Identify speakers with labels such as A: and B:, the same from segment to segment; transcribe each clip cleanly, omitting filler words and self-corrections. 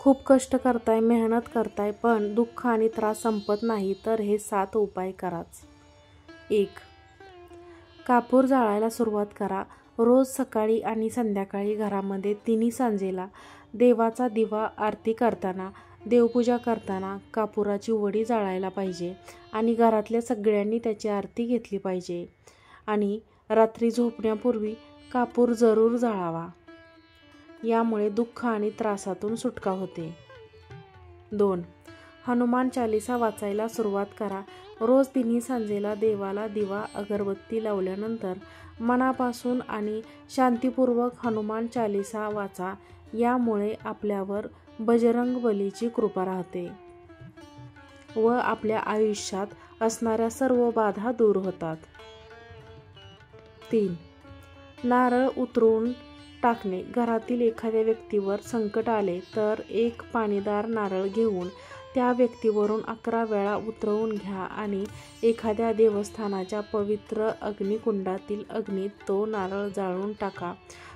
A: खूप कष्ट करताय, मेहनत करताय, पण दुःख आणि त्रास संपत नाही, तर हे 7 उपाय कराच. 1. कापूर जाळायला सुरुवात करा. रोज सकाळी आणि संध्याकाळी घरामध्ये तिन्ही सांजेला देवाचा दिवा आरती करताना, देवपूजा करताना कापुराची वडी जाळायला पाहिजे आणि घरातल्या सगळ्यांनी त्याची आरती घेतली पाहिजे. आणि रात्री झोपण्यापूर्वी कापूर जरूर जाळावा. यामुळे दुःख आणि त्रासातून सुटका होते. 2. हनुमान चालीसा वाचायला सुरुवात करा. रोज तिन्ही सांजेला देवाला दिवा अगरबत्ती लावल्यानंतर मनापासून आणि शांतीपूर्वक हनुमान चालीसा वाचा. यामुळे आपल्यावर बजरंगबलीची कृपा राहते व आपल्या आयुष्यात असणाऱ्या सर्व बाधा दूर होतात. 3. नारळ उतरवून टाकणे. घरातील एखाद्या व्यक्तीवर संकट आले तर एक पाणीदार नारळ घेऊन त्या व्यक्तीवरून 11 वेळा उतरवून घ्या आणि एखाद्या देवस्थानाच्या पवित्र अग्निकुंडातील अग्नीत तो नारळ जाळून टाका.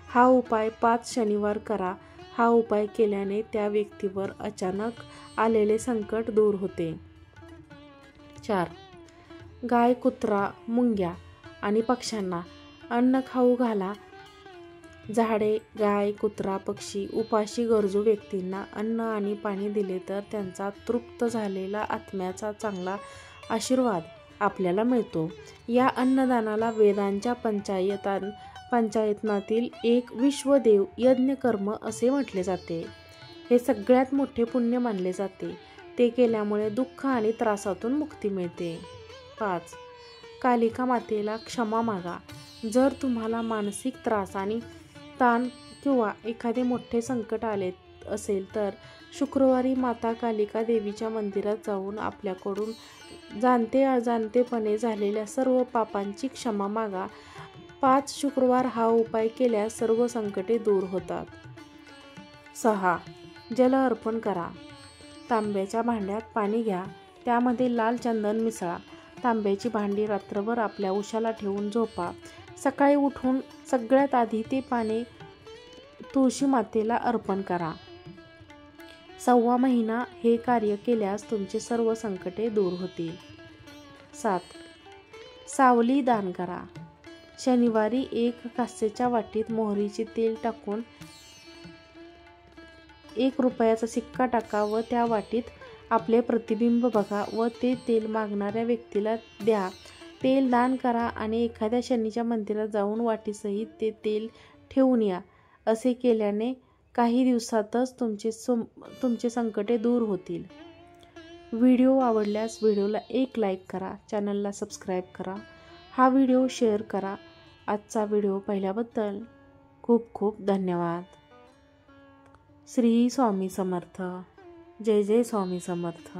A: हा उपाय 5 शनिवार करा. हा उपाय केल्याने त्या व्यक्तीवर अचानक आलेले संकट दूर होते. 4. गाय, कुत्रा, मुंग्या आणि पक्ष्यांना अन्न खाऊ घाला. झाडे, गाय, कुत्रा, पक्षी, उपाशी गरजू व्यक्तींना अन्न आणि पाणी दिले तर त्यांचा तृप्त झालेला आत्म्याचा चांगला आशीर्वाद आपल्याला मिळतो. या अन्नदानाला वेदांच्या पंचायतनातील एक विश्वदेव यज्ञकर्म असे म्हटले जाते. हे सगळ्यात मोठे पुण्य मानले जाते. ते केल्यामुळे दुःख आणि त्रासातून मुक्ती मिळते. 5. कालिका मातेला क्षमा मागा. जर तुम्हाला मानसिक त्रास आणि ताण किंवा एखादे मोठे संकट आले असेल तर शुक्रवारी माता कालिका देवीच्या मंदिरात जाऊन आपल्याकडून जाणते अजाणतेपणे झालेल्या सर्व पापांची क्षमा मागा. 5 शुक्रवार हा उपाय केल्यास सर्व संकटे दूर होतात. 6. जल अर्पण करा. तांब्याच्या भांड्यात पाणी घ्या. त्यामध्ये लाल चंदन मिसळा. तांब्याची भांडी रात्रभर आपल्या उशाला ठेवून झोपा. सकाळी उठून सगळ्यात आधी ते पाणी तुळशी मातेला अर्पण करा. 1.25 महिना हे कार्य केल्यास तुमचे सर्व संकटे दूर होतील. 7. सावली दान करा. शनिवारी 1 काचेच्या वाटीत मोहरीचे तेल टाकून 1 रुपयाचा सिक्का टाका व त्या वाटीत आपले प्रतिबिंब बघा व ते तेल मागणाऱ्या व्यक्तीला द्या. तेल दान करा आणि एखाद्या शनीच्या मंदिरात जाऊन वाटीसहित ते तेल ठेवून या. असे केल्याने काही दिवसातच तुमचे संकटे दूर होतील. व्हिडिओ आवडल्यास व्हिडिओला एक लाईक करा. चॅनलला सबस्क्राईब करा. हा व्हिडिओ शेअर करा. आजचा व्हिडिओ पाहिल्याबद्दल खूप खूप धन्यवाद. श्री स्वामी समर्थ. जय जय स्वामी समर्थ.